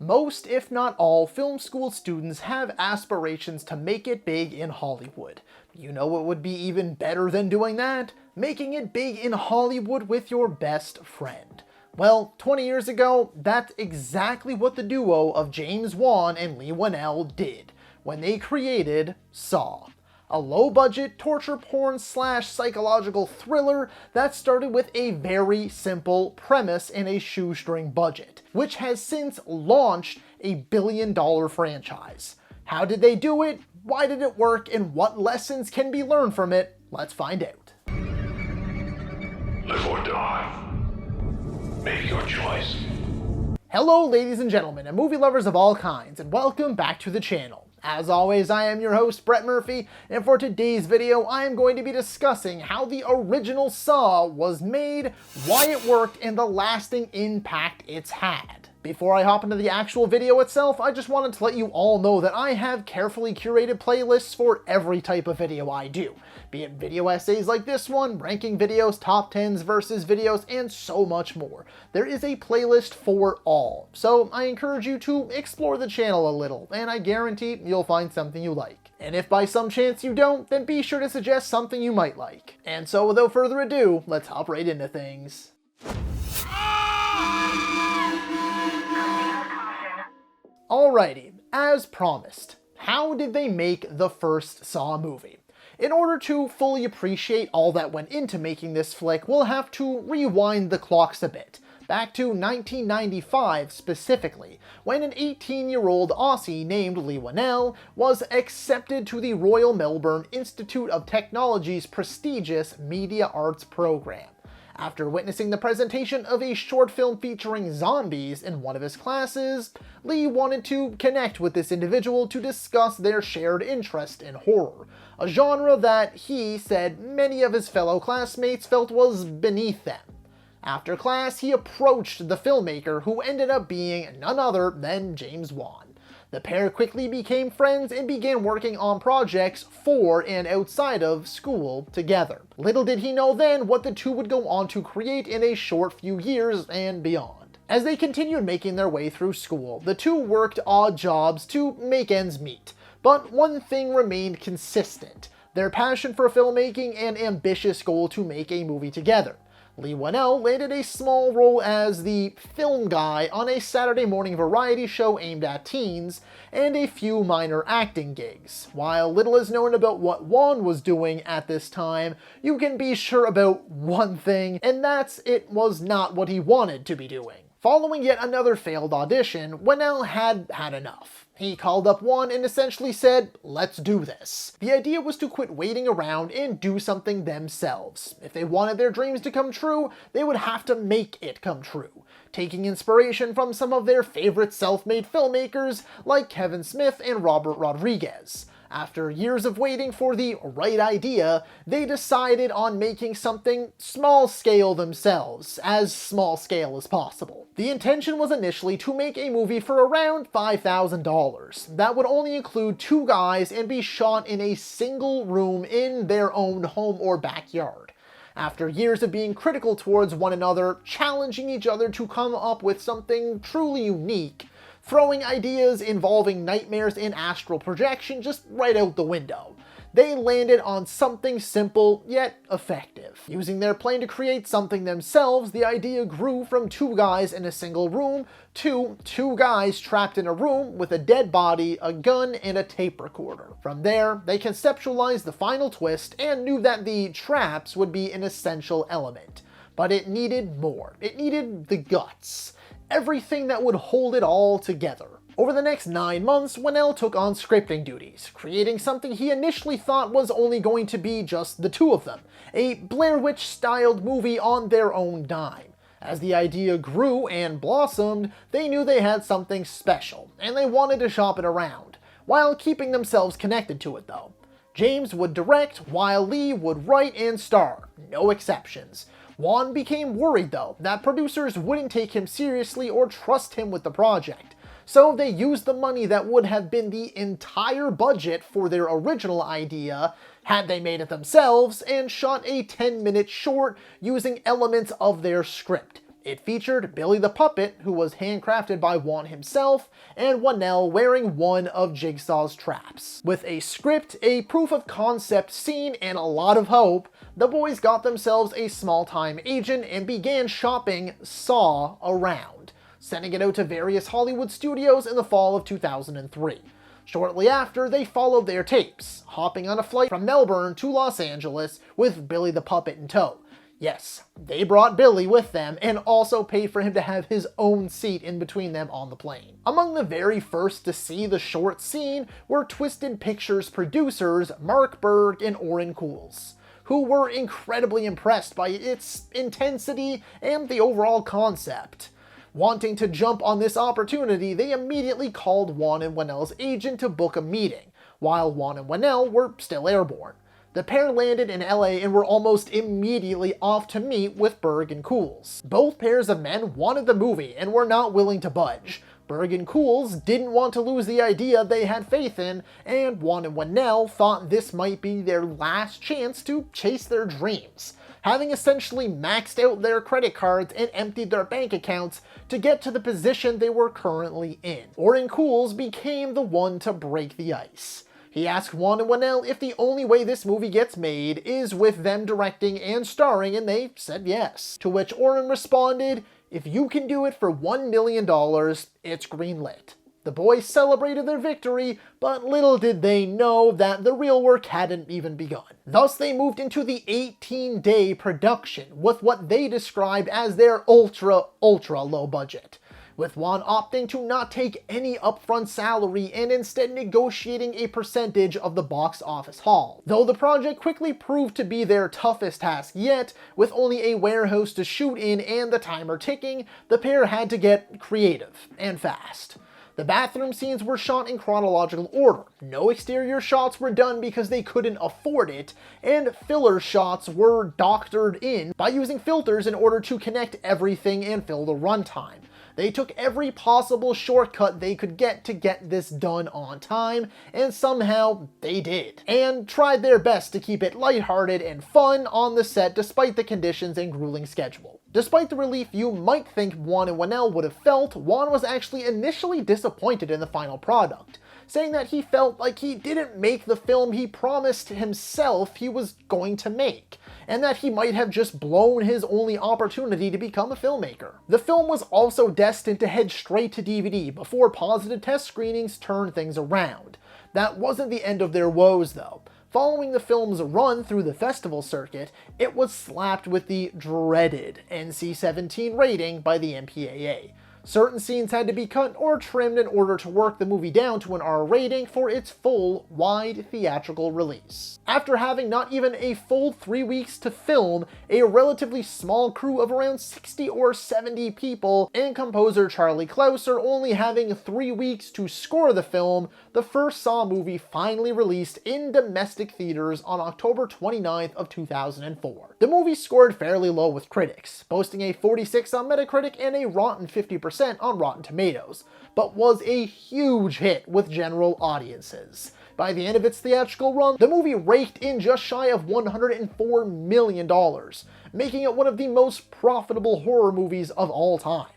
Most, if not all, film school students have aspirations to make it big in Hollywood. You know what would be even better than doing that? Making it big in Hollywood with your best friend. Well, 20 years ago, that's exactly what the duo of James Wan and Leigh Whannell did when they created Saw. A low-budget torture porn / psychological thriller that started with a very simple premise and a shoestring budget, which has since launched a billion-dollar franchise. How did they do it? Why did it work? And what lessons can be learned from it? Let's find out. Live or die. Make your choice. Hello, ladies and gentlemen, and movie lovers of all kinds, and welcome back to the channel. As always, I am your host, Brett Murphy, and for today's video, I am going to be discussing how the original Saw was made, why it worked, and the lasting impact it's had. Before I hop into the actual video itself, I just wanted to let you all know that I have carefully curated playlists for every type of video I do. Be it video essays like this one, ranking videos, top 10s versus videos, and so much more. There is a playlist for all, so I encourage you to explore the channel a little, and I guarantee you'll find something you like. And if by some chance you don't, then be sure to suggest something you might like. And so without further ado, let's hop right into things. Alrighty, as promised, how did they make the first Saw movie? In order to fully appreciate all that went into making this flick, we'll have to rewind the clocks a bit, back to 1995 specifically, when an 18-year-old Aussie named Leigh Whannell was accepted to the Royal Melbourne Institute of Technology's prestigious Media Arts program. After witnessing the presentation of a short film featuring zombies in one of his classes, Leigh wanted to connect with this individual to discuss their shared interest in horror, a genre that he said many of his fellow classmates felt was beneath them. After class, he approached the filmmaker, who ended up being none other than James Wan. The pair quickly became friends and began working on projects for and outside of school together. Little did he know then what the two would go on to create in a short few years and beyond. As they continued making their way through school, the two worked odd jobs to make ends meet. But one thing remained consistent: their passion for filmmaking and ambitious goal to make a movie together. Leigh Whannell landed a small role as the film guy on a Saturday morning variety show aimed at teens, and a few minor acting gigs. While little is known about what Wan was doing at this time, you can be sure about one thing, and that's it was not what he wanted to be doing. Following yet another failed audition, Whannell had had enough. He called up Wan and essentially said, "Let's do this." The idea was to quit waiting around and do something themselves. If they wanted their dreams to come true, they would have to make it come true, taking inspiration from some of their favorite self-made filmmakers like Kevin Smith and Robert Rodriguez. After years of waiting for the right idea, they decided on making something small scale themselves, as small scale as possible. The intention was initially to make a movie for around $5,000 that would only include two guys and be shot in a single room in their own home or backyard. After years of being critical towards one another, challenging each other to come up with something truly unique, throwing ideas involving nightmares and astral projection just right out the window, they landed on something simple yet effective. Using their plan to create something themselves, the idea grew from two guys in a single room to two guys trapped in a room with a dead body, a gun, and a tape recorder. From there, they conceptualized the final twist and knew that the traps would be an essential element. But it needed more. It needed the guts. Everything that would hold it all together. Over the next 9 months, Whannell took on scripting duties, creating something he initially thought was only going to be just the two of them, a Blair Witch-styled movie on their own dime. As the idea grew and blossomed, they knew they had something special, and they wanted to shop it around, while keeping themselves connected to it though. James would direct, while Leigh would write and star, no exceptions. Wan became worried though that producers wouldn't take him seriously or trust him with the project, so they used the money that would have been the entire budget for their original idea had they made it themselves and shot a 10-minute short using elements of their script. It featured Billy the Puppet, who was handcrafted by Whannell himself, and Whannell wearing one of Jigsaw's traps. With a script, a proof of concept scene, and a lot of hope, the boys got themselves a small-time agent and began shopping Saw around, sending it out to various Hollywood studios in the fall of 2003. Shortly after, they followed their tapes, hopping on a flight from Melbourne to Los Angeles with Billy the Puppet in tow. Yes, they brought Billy with them and also paid for him to have his own seat in between them on the plane. Among the very first to see the short scene were Twisted Pictures producers Mark Berg and Orrin Cools, who were incredibly impressed by its intensity and the overall concept. Wanting to jump on this opportunity, they immediately called Whannell and Whannell's agent to book a meeting, while Whannell and Whannell were still airborne. The pair landed in LA and were almost immediately off to meet with Berg and Cools. Both pairs of men wanted the movie and were not willing to budge. Berg and Cools didn't want to lose the idea they had faith in, and Whannell and Whannell thought this might be their last chance to chase their dreams, having essentially maxed out their credit cards and emptied their bank accounts to get to the position they were currently in. Orrin Cools became the one to break the ice. He asked Whannell and Whannell if the only way this movie gets made is with them directing and starring, and they said yes. To which Orrin responded, "If you can do it for $1 million, it's greenlit." The boys celebrated their victory, but little did they know that the real work hadn't even begun. Thus, they moved into the 18-day production with what they described as their ultra low budget, with Whannell opting to not take any upfront salary and instead negotiating a percentage of the box office haul. Though the project quickly proved to be their toughest task yet, with only a warehouse to shoot in and the timer ticking, the pair had to get creative, and fast. The bathroom scenes were shot in chronological order. No exterior shots were done because they couldn't afford it, and filler shots were doctored in by using filters in order to connect everything and fill the runtime. They took every possible shortcut they could get to get this done on time, and somehow they did, and tried their best to keep it lighthearted and fun on the set despite the conditions and grueling schedule. Despite the relief you might think Whannell and Whannell would have felt, Whannell was actually initially disappointed in the final product, saying that he felt like he didn't make the film he promised himself he was going to make, and that he might have just blown his only opportunity to become a filmmaker. The film was also destined to head straight to DVD before positive test screenings turned things around. That wasn't the end of their woes though. Following the film's run through the festival circuit, it was slapped with the dreaded NC-17 rating by the MPAA. Certain scenes had to be cut or trimmed in order to work the movie down to an R rating for its full, wide theatrical release. After having not even a full 3 weeks to film, a relatively small crew of around 60 or 70 people, and composer Charlie Clouser only having 3 weeks to score the film, the first Saw movie finally released in domestic theaters on October 29th of 2004. The movie scored fairly low with critics, boasting a 46 on Metacritic and a rotten 50% on Rotten Tomatoes, but was a huge hit with general audiences. By the end of its theatrical run, the movie raked in just shy of $104 million, making it one of the most profitable horror movies of all time.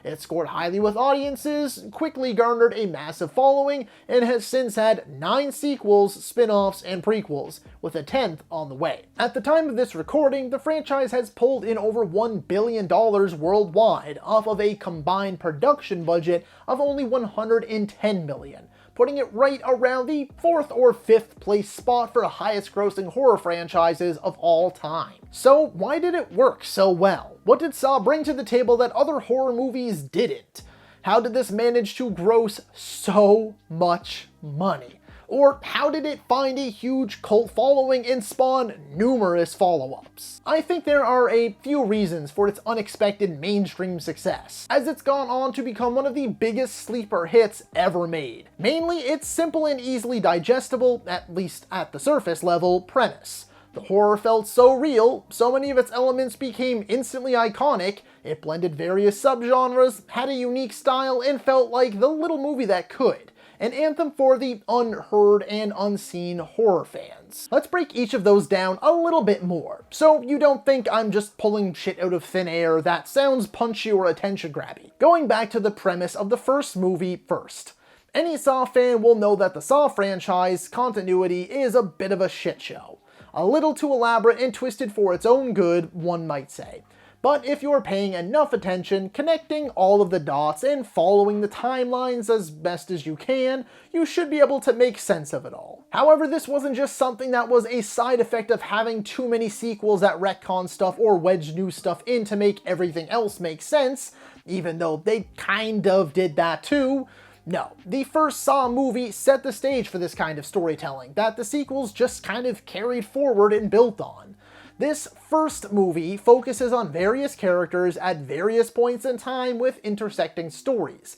It scored highly with audiences, quickly garnered a massive following, and has since had 9 sequels, spin-offs, and prequels, with a 10th on the way. At the time of this recording, the franchise has pulled in over $1 billion worldwide off of a combined production budget of only $110 million, putting it right around the 4th or 5th place spot for highest grossing horror franchises of all time. So why did it work so well? What did Saw bring to the table that other horror movies didn't? How did this manage to gross so much money? Or how did it find a huge cult following and spawn numerous follow-ups? I think there are a few reasons for its unexpected mainstream success, as it's gone on to become one of the biggest sleeper hits ever made. Mainly its simple and easily digestible, at least at the surface level, premise. The horror felt so real, so many of its elements became instantly iconic, it blended various subgenres, had a unique style, and felt like the little movie that could. an anthem for the unheard and unseen horror fans. Let's break each of those down a little bit more, so you don't think I'm just pulling shit out of thin air that sounds punchy or attention-grabby. Going back to the premise of the first movie first. Any Saw fan will know that the Saw franchise continuity is a bit of a shit show. A little too elaborate and twisted for its own good, one might say. But if you're paying enough attention, connecting all of the dots, and following the timelines as best as you can, you should be able to make sense of it all. However, this wasn't just something that was a side effect of having too many sequels that retcon stuff or wedge new stuff in to make everything else make sense, even though they kind of did that too. No, the first Saw movie set the stage for this kind of storytelling that the sequels just kind of carried forward and built on. This first movie focuses on various characters at various points in time with intersecting stories.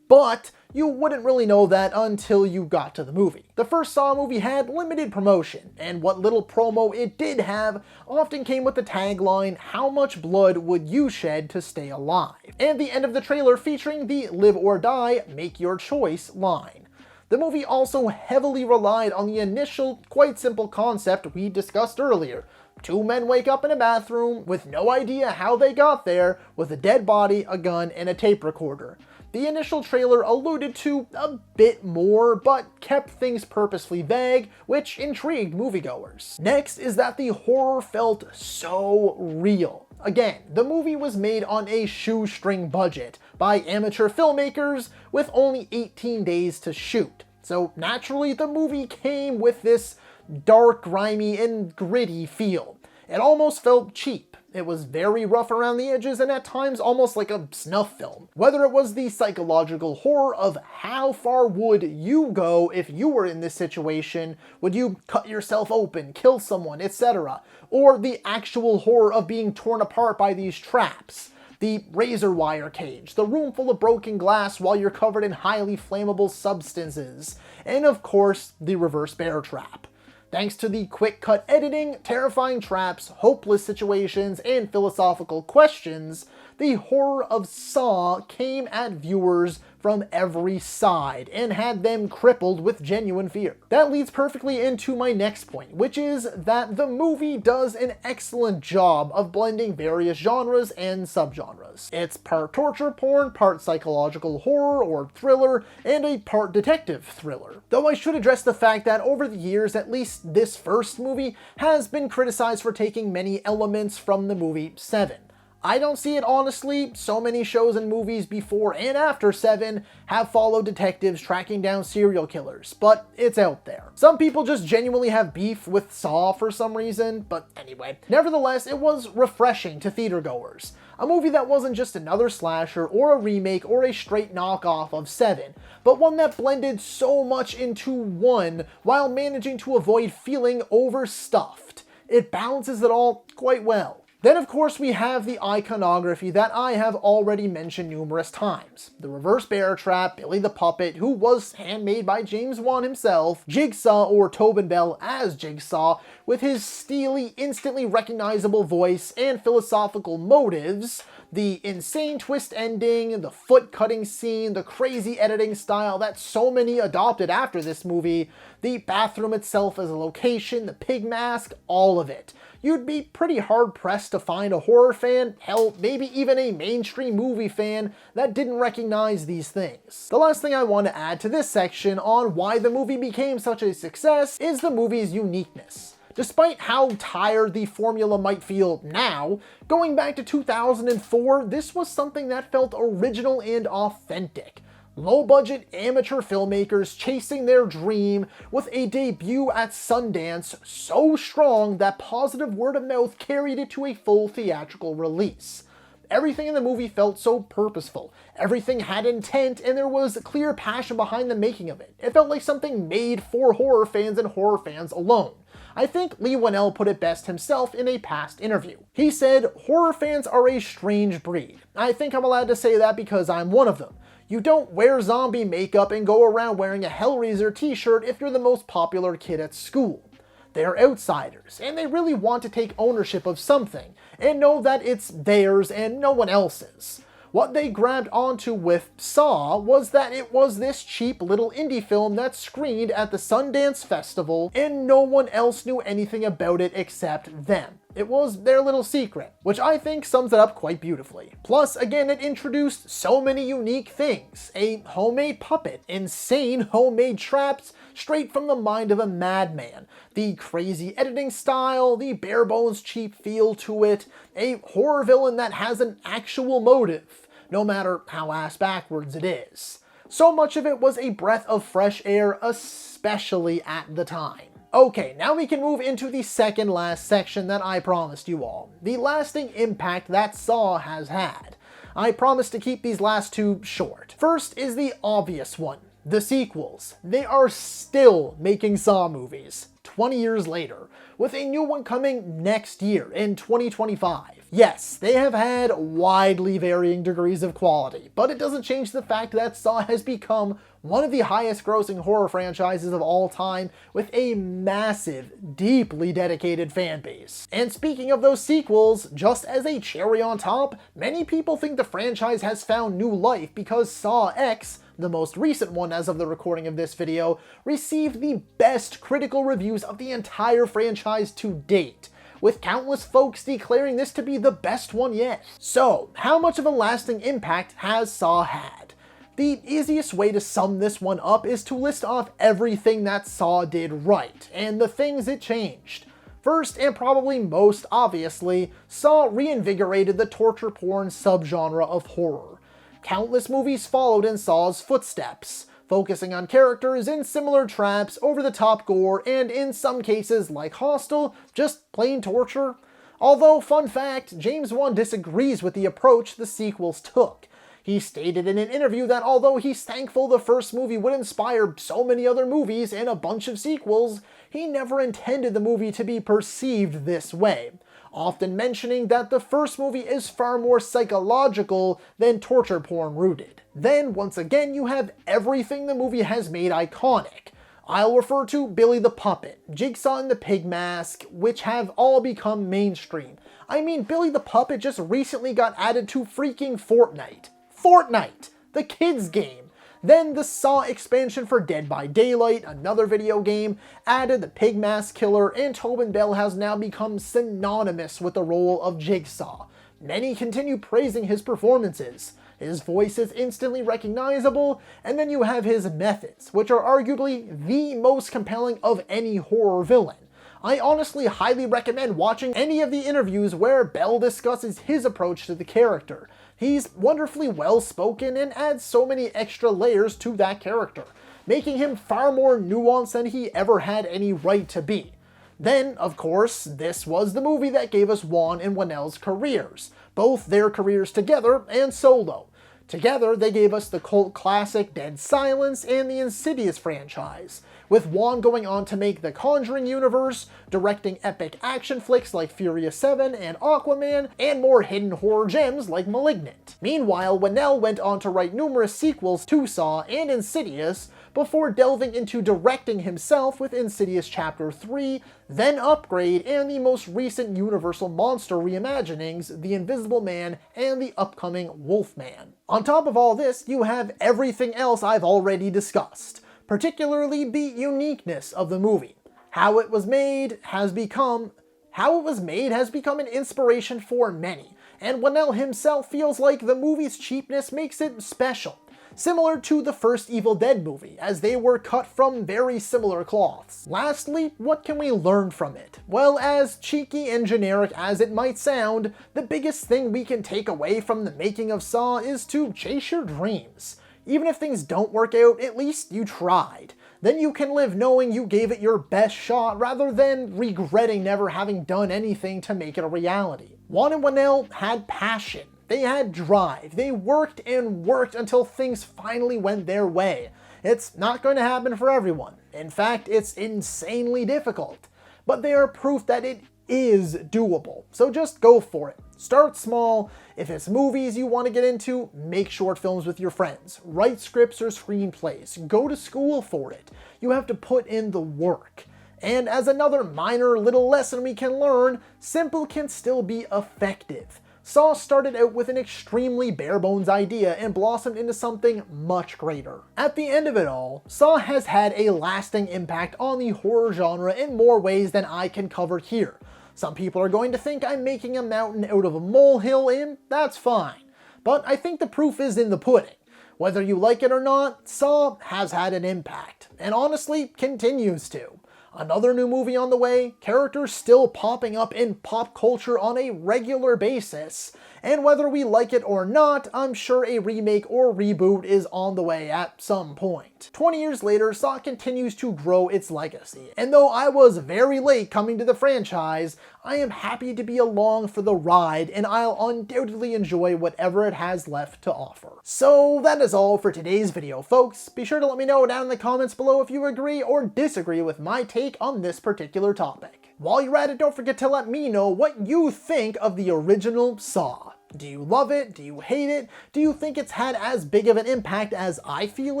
But you wouldn't really know that until you got to the movie. The first Saw movie had limited promotion, and what little promo it did have often came with the tagline, "How much blood would you shed to stay alive?" and the end of the trailer featuring the "Live or die, make your choice" line. The movie also heavily relied on the initial, quite simple concept we discussed earlier. Two men wake up in a bathroom with no idea how they got there, with a dead body, a gun, and a tape recorder. The initial trailer alluded to a bit more, but kept things purposefully vague, which intrigued moviegoers. Next is that the horror felt so real. Again, the movie was made on a shoestring budget by amateur filmmakers with only 18 days to shoot. So naturally, the movie came with this dark, grimy, and gritty feel. It almost felt cheap. It was very rough around the edges and at times almost like a snuff film. Whether it was the psychological horror of how far would you go if you were in this situation, would you cut yourself open, kill someone, etc., or the actual horror of being torn apart by these traps. The razor wire cage, the room full of broken glass while you're covered in highly flammable substances, and of course, the reverse bear trap. Thanks to the quick-cut editing, terrifying traps, hopeless situations, and philosophical questions, the horror of Saw came at viewers from every side and had them crippled with genuine fear. That leads perfectly into my next point, which is that the movie does an excellent job of blending various genres and subgenres. It's part torture porn, part psychological horror or thriller, and a part detective thriller. Though I should address the fact that over the years, at least this first movie has been criticized for taking many elements from the movie Seven. I don't see it honestly. So many shows and movies before and after Seven have followed detectives tracking down serial killers, but it's out there. Some people just genuinely have beef with Saw for some reason, but anyway. Nevertheless, it was refreshing to theatergoers. A movie that wasn't just another slasher or a remake or a straight knockoff of Seven, but one that blended so much into one while managing to avoid feeling overstuffed. It balances it all quite well. Then of course we have the iconography that I have already mentioned numerous times. The reverse bear trap, Billy the Puppet, who was handmade by James Wan himself, Jigsaw or Tobin Bell as Jigsaw, with his steely, instantly recognizable voice and philosophical motives, the insane twist ending, the foot-cutting scene, the crazy editing style that so many adopted after this movie, the bathroom itself as a location, the pig mask, all of it. You'd be pretty hard-pressed to find a horror fan, hell, maybe even a mainstream movie fan, that didn't recognize these things. The last thing I want to add to this section on why the movie became such a success is the movie's uniqueness. Despite how tired the formula might feel now, going back to 2004, this was something that felt original and authentic. Low-budget amateur filmmakers chasing their dream with a debut at Sundance so strong that positive word of mouth carried it to a full theatrical release. Everything in the movie felt so purposeful. Everything had intent, and there was clear passion behind the making of it. It felt like something made for horror fans and horror fans alone. I think Leigh Whannell put it best himself in a past interview. He said, "Horror fans are a strange breed. I think I'm allowed to say that because I'm one of them. You don't wear zombie makeup and go around wearing a Hellraiser t-shirt if you're the most popular kid at school. They're outsiders, and they really want to take ownership of something, and know that it's theirs and no one else's. What they grabbed onto with Saw was that it was this cheap little indie film that screened at the Sundance Festival and no one else knew anything about it except them. It was their little secret, which I think sums it up quite beautifully. Plus, again, it introduced so many unique things. A homemade puppet, insane homemade traps straight from the mind of a madman, the crazy editing style, the bare bones cheap feel to it, a horror villain that has an actual motive, no matter how ass backwards it is. So much of it was a breath of fresh air, especially at the time. Okay, now we can move into the second last section that I promised you all, the lasting impact that Saw has had. I promised to keep these last two short. First is the obvious one, the sequels. They are still making Saw movies, 20 years later, with a new one coming next year in 2025. Yes, they have had widely varying degrees of quality, but it doesn't change the fact that Saw has become one of the highest grossing horror franchises of all time with a massive, deeply dedicated fan base. And speaking of those sequels, just as a cherry on top, many people think the franchise has found new life because Saw X, the most recent one as of the recording of this video, received the best critical reviews of the entire franchise to date, with countless folks declaring this to be the best one yet. So, how much of a lasting impact has Saw had? The easiest way to sum this one up is to list off everything that Saw did right, and the things it changed. First, and probably most obviously, Saw reinvigorated the torture porn subgenre of horror. Countless movies followed in Saw's footsteps, focusing on characters in similar traps, over-the-top gore, and in some cases, like Hostel, just plain torture. Although, fun fact, James Wan disagrees with the approach the sequels took. He stated in an interview that although he's thankful the first movie would inspire so many other movies and a bunch of sequels, he never intended the movie to be perceived this way, often mentioning that the first movie is far more psychological than torture porn rooted. Then, once again, you have everything the movie has made iconic. I'll refer to Billy the Puppet, Jigsaw and the Pig Mask, which have all become mainstream. I mean, Billy the Puppet just recently got added to freaking Fortnite. Fortnite! The kids game! Then the Saw expansion for Dead by Daylight, another video game, added the Pig Mask Killer, and Tobin Bell has now become synonymous with the role of Jigsaw. Many continue praising his performances. His voice is instantly recognizable, and then you have his methods, which are arguably the most compelling of any horror villain. I honestly highly recommend watching any of the interviews where Bell discusses his approach to the character. He's wonderfully well-spoken and adds so many extra layers to that character, making him far more nuanced than he ever had any right to be. Then, of course, this was the movie that gave us Whannell and Whannell's careers, both their careers together and solo. Together, they gave us the cult classic Dead Silence and the Insidious franchise, with Whannell going on to make the Conjuring universe, directing epic action flicks like Furious 7 and Aquaman, and more hidden horror gems like Malignant. Meanwhile, Whannell went on to write numerous sequels to Saw and Insidious, before delving into directing himself with Insidious Chapter 3, then Upgrade, and the most recent Universal Monster reimaginings, The Invisible Man and the upcoming Wolfman. On top of all this, you have everything else I've already discussed, particularly the uniqueness of the movie. How it was made has become an inspiration for many, and Whannell himself feels like the movie's cheapness makes it special. Similar to the first Evil Dead movie, as they were cut from very similar cloths. Lastly, what can we learn from it? Well, as cheeky and generic as it might sound, the biggest thing we can take away from the making of Saw is to chase your dreams. Even if things don't work out, at least you tried. Then you can live knowing you gave it your best shot rather than regretting never having done anything to make it a reality. Wan and Whannell had passion. They had drive. They worked and worked until things finally went their way. It's not going to happen for everyone. In fact, it's insanely difficult. But they are proof that it is doable. So just go for it. Start small. If it's movies you want to get into, make short films with your friends. Write scripts or screenplays. Go to school for it. You have to put in the work. And as another minor little lesson we can learn, simple can still be effective. Saw started out with an extremely bare-bones idea and blossomed into something much greater. At the end of it all, Saw has had a lasting impact on the horror genre in more ways than I can cover here. Some people are going to think I'm making a mountain out of a molehill, and that's fine. But I think the proof is in the pudding. Whether you like it or not, Saw has had an impact, and honestly continues to. Another new movie on the way, characters still popping up in pop culture on a regular basis, and whether we like it or not, I'm sure a remake or reboot is on the way at some point. 20 years later, Saw continues to grow its legacy, and though I was very late coming to the franchise, I am happy to be along for the ride, and I'll undoubtedly enjoy whatever it has left to offer. So that is all for today's video, folks. Be sure to let me know down in the comments below if you agree or disagree with my take on this particular topic. While you're at it, don't forget to let me know what you think of the original Saw. Do you love it? Do you hate it? Do you think it's had as big of an impact as I feel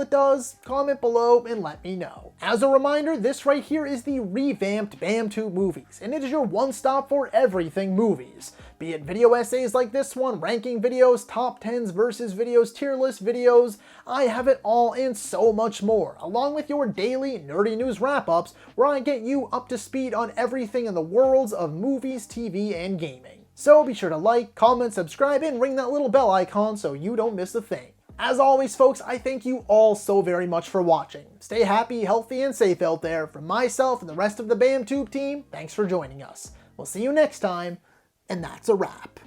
it does? Comment below and let me know. As a reminder, this right here is the revamped BAMTube Movies, and it is your one-stop for everything movies. Be it video essays like this one, ranking videos, top 10s versus videos, tier list videos, I have it all and so much more, along with your daily nerdy news wrap-ups where I get you up to speed on everything in the worlds of movies, TV, and gaming. So be sure to like, comment, subscribe, and ring that little bell icon so you don't miss a thing. As always, folks, I thank you all so very much for watching. Stay happy, healthy, and safe out there. From myself and the rest of the BAMTube team, thanks for joining us. We'll see you next time, and that's a wrap.